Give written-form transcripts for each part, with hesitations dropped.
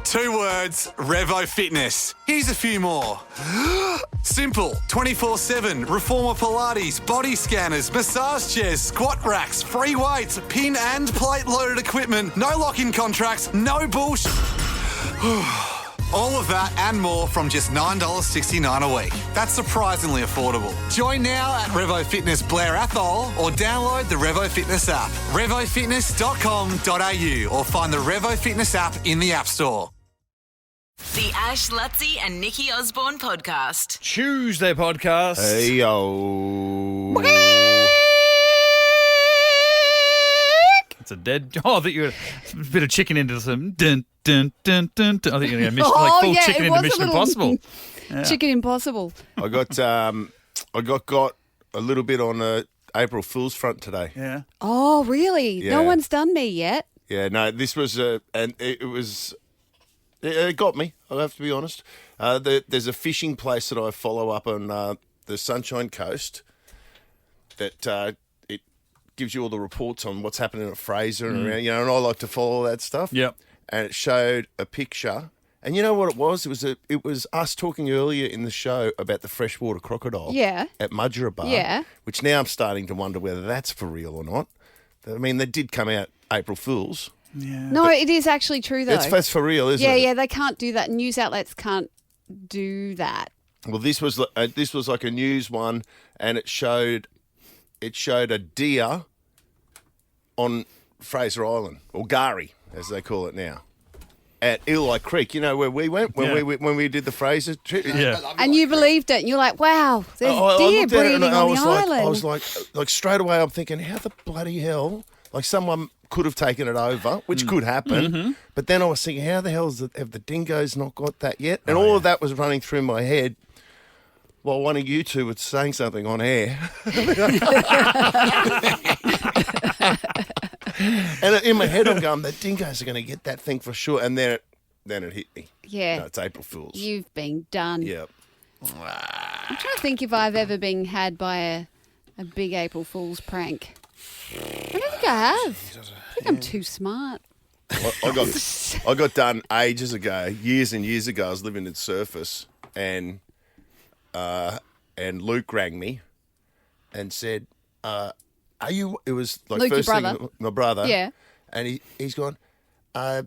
2 words, Revo Fitness. Here's a few more. Simple, 24/7, Reformer Pilates, body scanners, massage chairs, squat racks, free weights, pin and plate loaded equipment, no lock-in contracts, no bullshit. All of that and more from just $9.69 a week. That's surprisingly affordable. Join now at Revo Fitness Blair Athol or download the Revo Fitness app. RevoFitness.com.au or find the Revo Fitness app in the App Store. The Ash, Lutzi and Nikki Osborne podcast. Tuesday podcast. Hey, yo. It's a dead. Oh, I think you were a bit of chicken into some. Dun, dun, dun, dun, dun. I think you're going to full chicken into Mission Impossible. Yeah. Chicken Impossible. I got a little bit on April Fool's front today. Yeah. Oh, really? Yeah. No one's done me yet. Yeah, no, this was and it got me. I'll have to be honest. There's a fishing place that I follow up on the Sunshine Coast that it gives you all the reports on what's happening at Fraser and around, and I like to follow that stuff. Yep. And it showed a picture, and you know what it was? It was us talking earlier in the show about the freshwater crocodile. Yeah. At Mudgera Bar. Yeah. Which now I'm starting to wonder whether that's for real or not. I mean, they did come out April Fools. Yeah. No, it is actually true, though. That's for real, isn't it? Yeah, they can't do that. News outlets can't do that. Well, this was like a news one, and it showed a deer on Fraser Island, or Gari, as they call it now, at Eli Creek. You know where we went when we did the Fraser trip. Yeah. And you believed it, and you're like, wow, there's I deer looked at it breeding and on the island. I was like straight away, I'm thinking, how the bloody hell? Like someone could have taken it over, which could happen. But then I was thinking, how the hell have the dingoes not got that yet? And all of that was running through my head while one of you two was saying something on air. And in my head, I'm going, the dingoes are going to get that thing for sure. And then it hit me. Yeah. No, it's April Fool's. You've been done. Yeah. I'm trying to think if I've ever been had by a big April Fool's prank. I don't think I have. I think I'm too smart. I got done ages ago, years and years ago. I was living in Surface, and Luke rang me and said, "Are you?" It was like Luke, first your thing, brother. my brother. Yeah. And he's gone. Are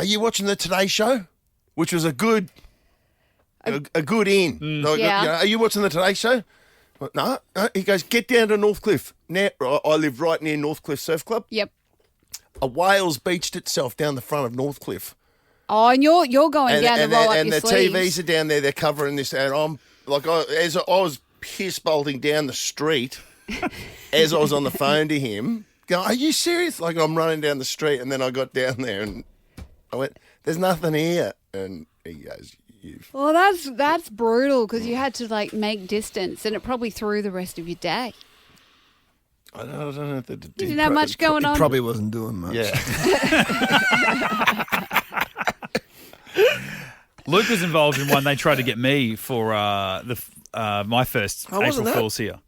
you watching the Today Show? Which was a good in. Like, Yeah. are you watching the Today Show? No. He goes, get down to Northcliffe. Now, I live right near Northcliffe Surf Club. Yep. A whale's beached itself down the front of Northcliff. Oh, and you're going down to roll up and your the sleeves. TVs are down there. They're covering this, and I'm like, as I was piss bolting down the street, as I was on the phone to him, going, "Are you serious?" Like I'm running down the street, and then I got down there, and I went, "There's nothing here," and he goes, Well, that's brutal because you had to make distance, and it probably threw the rest of your day. I don't know if You didn't have much going on. Probably wasn't doing much. Yeah. Luke was involved in one. They tried to get me for my first Oh, wasn't April that? Fool's here.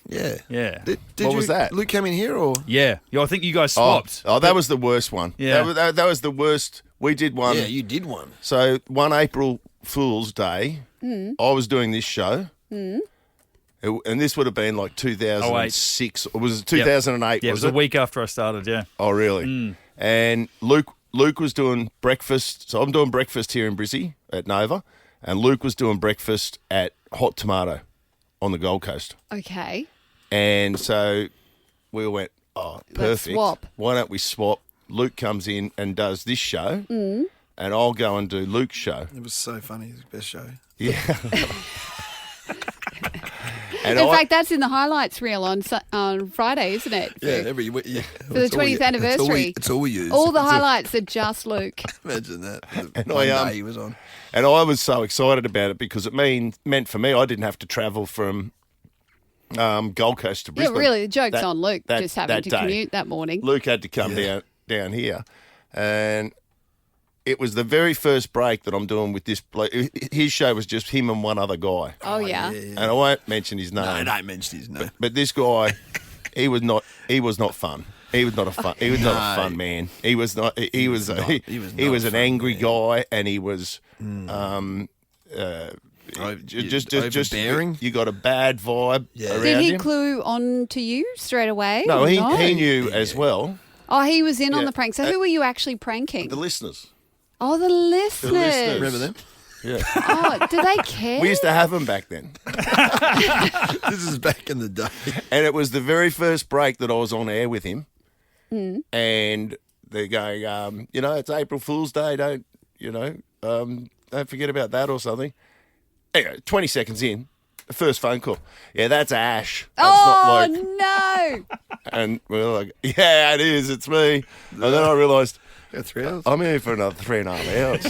Yeah. Yeah. Did What was that? Luke came in here or? Yeah. I think you guys swapped. Oh, that was the worst one. Yeah. That was the worst. We did one. Yeah, you did one. So one April Fool's Day, I was doing this show, and this would have been like 2006. Or was it 2008? Yeah, it was a week after I started, yeah. Oh, really? And Luke was doing breakfast. So I'm doing breakfast here in Brizzy at Nova, and Luke was doing breakfast at Hot Tomato on the Gold Coast. Okay. And so we went, oh, perfect. swap. Why don't we swap? Luke comes in and does this show, and I'll go and do Luke's show. It was so funny. It was the best show. Yeah. And In fact, that's in the highlights reel on Friday, isn't it? Yeah, every week. Yeah. For the 20th anniversary. It's all we use. All the highlights are just Luke. Imagine that. And One I, day he was on. And I was so excited about it because it meant for me, I didn't have to travel from Gold Coast to Yeah, Brisbane. really, the joke's That- on Luke that- just having that to day. commute that morning. Luke had to come down here, and it was the very first break that I'm doing with this. His show was just him and one other guy, Oh, yeah. and I won't mention his name. No, don't mention his name. But this guy, he was not fun. He was not a fun. He was not a fun man. He was not. He was an angry guy, and he was. Just overbearing. You got a bad vibe around Did he him. clue on to you straight away? No, he knew as well. Oh, he was in on Yeah. the prank. So who were you actually pranking? The listeners. Oh, the listeners. Remember them? Yeah, Oh, do they care? we used to have them back then, This is back in the day. and it was the very first break that I was on air with him, and they're going, it's April Fool's Day. Don't forget about that or something. Anyway, 20 seconds in, the first phone call. Yeah, that's Ash. That's not Luke. No. And we were like, yeah, it is. It's me. And then I realised, Yeah, 3 hours. I'm here for another 3.5 hours.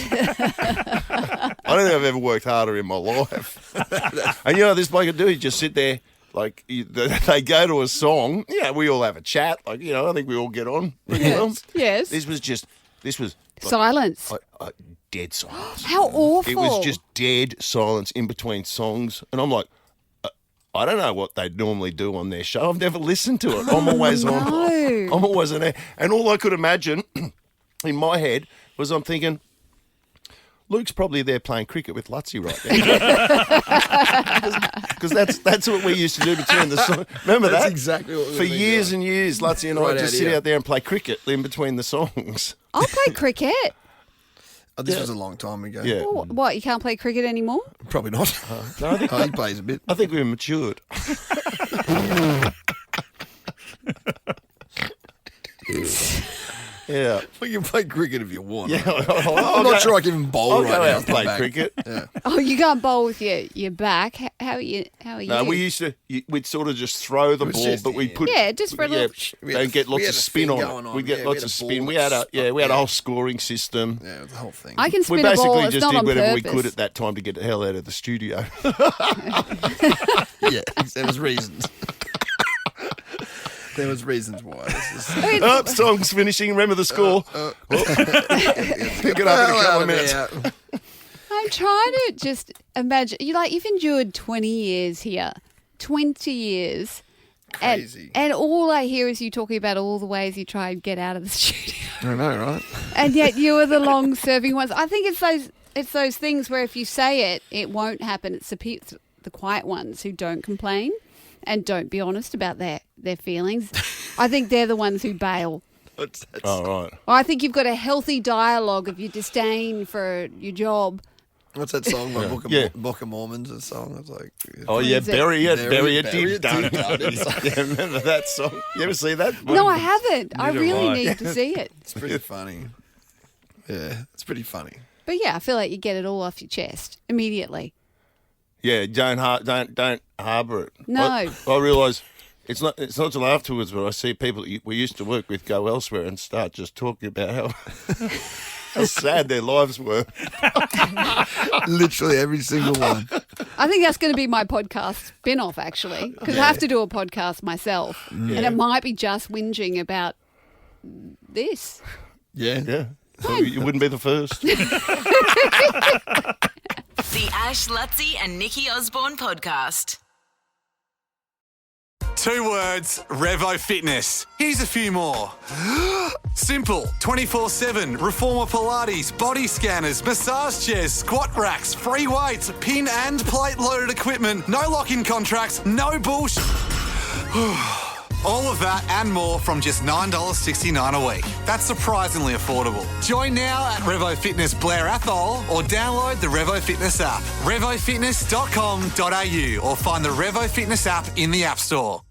I don't think I've ever worked harder in my life. And you know what this bloke could do? He'd just sit there, like, they go to a song. Yeah, we all have a chat. Like, I think we all get on. Yes. This was like, Silence. dead silence. How awful. It was just dead silence in between songs. And I'm like, I don't know what they normally do on their show. I've never listened to it. I'm always on. no. I'm always on air. And all I could imagine in my head was I'm thinking, Luke's probably there playing cricket with Lutzy right now. Because that's what we used to do between the songs. Remember That's that? exactly what we For were doing. years and years, Lutzy and I Right would just out sit here. out there and play cricket in between the songs. I'll play cricket. Oh, this was a long time ago. Yeah. Oh, what, you can't play cricket anymore? Probably not. No, I think, He plays a bit. I think we've matured. Yeah. Well, you can play cricket if you want. Yeah. I'm not sure I can even bowl I'll right go now. out and play Back. cricket. Yeah. Oh, you can't bowl with your back. How are you? No, we used to. We'd sort of just throw the was ball, just- but we'd put Yeah, just for a little- We had and get we lots had of a spin thing on going it. on. We'd get Yeah, lots we of had a spin. ball We had a that's- we had a whole scoring system. Yeah, the whole thing. I can We spin a ball. basically It's just not did on whatever we purpose. could at that time to get the hell out of the studio. Yeah, there was reasons. There was reasons why. This is, Oh, song's finishing. Remember the score. Pick it up in a couple of minutes. I'm trying to just imagine. You've endured 20 years here. 20 years. Crazy. And all I hear is you talking about all the ways you try and get out of the studio. I know, right? And yet you are the long-serving ones. I think it's those things where if you say it, it won't happen. It's the quiet ones who don't complain and don't be honest about their feelings. I think they're the ones who bail. Oh, right. I think you've got a healthy dialogue of your disdain for your job. What's that song by Yeah. Book of Mormons? A song. It's like, Oh, yeah, is it? bury it, Bury bury it, it, bury deep it, down. deep down inside. Yeah, remember that song? You ever see that? No, I haven't. I Neither really have I. need to see it. it's pretty funny. Yeah, it's pretty funny. But yeah, I feel like you get it all off your chest immediately. Yeah, don't harbour it. No. I realise it's not till afterwards where I see people that we used to work with go elsewhere and start just talking about how sad their lives were. Literally every single one. I think that's going to be my podcast spin-off, actually, because I have to do a podcast myself. And it might be just whinging about this. Yeah. Yeah, so you wouldn't be the first. The Ash, Lutzy and Nikki Osborne podcast. 2 words, Revo Fitness. Here's a few more. Simple, 24/7, Reformer Pilates, body scanners, massage chairs, squat racks, free weights, pin and plate loaded equipment, no lock-in contracts, no bullshit. All of that and more from just $9.69 a week. That's surprisingly affordable. Join now at Revo Fitness Blair Athol or download the Revo Fitness app. RevoFitness.com.au or find the Revo Fitness app in the App Store.